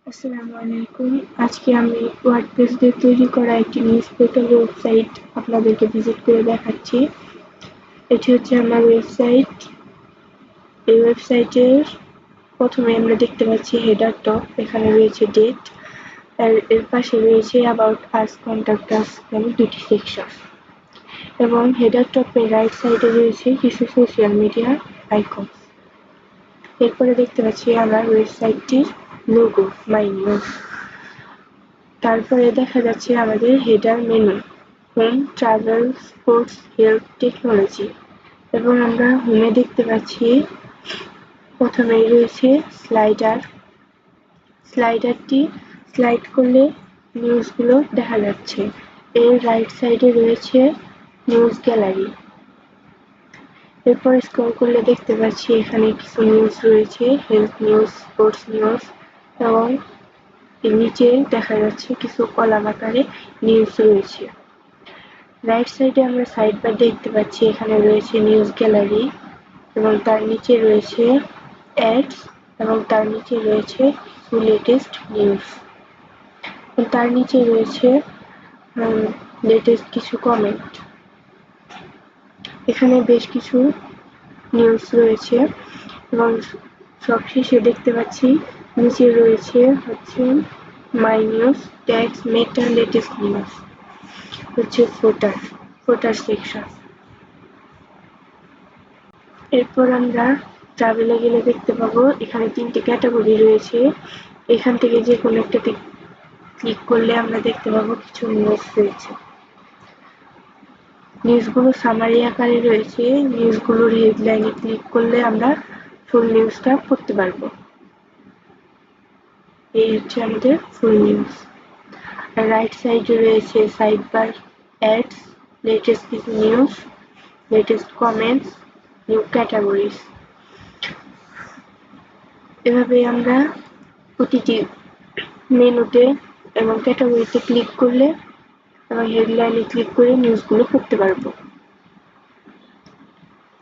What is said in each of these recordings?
আসসালামু আলাইকুম। আজকে আমি ওয়ার্ডপ্রেস দিয়ে তৈরি করা একটি নিউজ পোর্টাল ওয়েবসাইট আপনাদেরকে ভিজিট করে দেখাচ্ছি। এটি হচ্ছে আমার ওয়েবসাইট। এই ওয়েবসাইটের প্রথমে আমরা দেখতে পাচ্ছি হেডার টপ, এখানে রয়েছে ডেট, আর এর পাশে রয়েছে অ্যাবাউট আস, কন্টাক্ট আস নামে দুটি সেকশন, এবং হেডার টপের রাইট সাইডে রয়েছে কিছু সোশ্যাল মিডিয়া আইকন। এরপরে দেখতে পাচ্ছি আমার ওয়েবসাইটটির লোগো, মাই নিউজ। তারপরে দেখা যাচ্ছে আমাদের header menu, home, travel, sports, health, technology, এবং আমরা হোমে দেখতে পাচ্ছি প্রথমেই রয়েছে স্লাইডার। স্লাইডারটি স্লাইড করলে নিউজগুলো দেখা যাচ্ছে। এর রাইট সাইডে রয়েছে নিউজ গ্যালারি। এরপর স্ক্রল করলে দেখতে পাচ্ছি এখানে কিছু নিউজ রয়েছে, হেলথ নিউজ, স্পোর্টস নিউজ, এবং এর নিচে দেখা যাচ্ছে কিছু কলাম আকারে নিউজ রয়েছে। রাইট সাইডে আমরা সাইড বার দেখতে পাচ্ছি, এখানে রয়েছে নিউজ গ্যালারি, এবং তার নিচে রয়েছে অ্যাডস, এবং তার নিচে রয়েছে লেটেস্ট নিউজ, এবং তার নিচে রয়েছে লেটেস্ট কিছু কমেন্ট। এখানে বেশ কিছু নিউজ রয়েছে, এবং সবশেষে দেখতে পাচ্ছি নিচে রয়েছে হচ্ছে my news, tax, meta, latest news, হচ্ছে ফোটার সেকশন। এরপর আমরা ট্রাভেলে গেলে দেখতে পাবো এখানে 3টি ক্যাটাগরি রয়েছে। এখান থেকে যে কোনো একটাতে ক্লিক করলে আমরা দেখতে পাবো কিছু নিউজ রয়েছে। নিউজগুলো সামারি আকারে রয়েছে। নিউজগুলোর হেডলাইনে ক্লিক করলে আমরা ফুল নিউজটা পড়তে পারবো। এই হচ্ছে আমাদের ফুল নিউজ। আর রাইট সাইডে রয়েছে সাইড বার, অ্যাডস, লেটেস্ট কিছু news, latest comments, new categories. এভাবে আমরা প্রতিটি মেনুতে এবং ক্যাটাগরিতে ক্লিক করলে এবং হেডলাইনে ক্লিক করে নিউজগুলো পড়তে পারবো।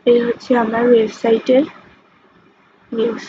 এই হচ্ছে আমার ওয়েবসাইটের নিউজ।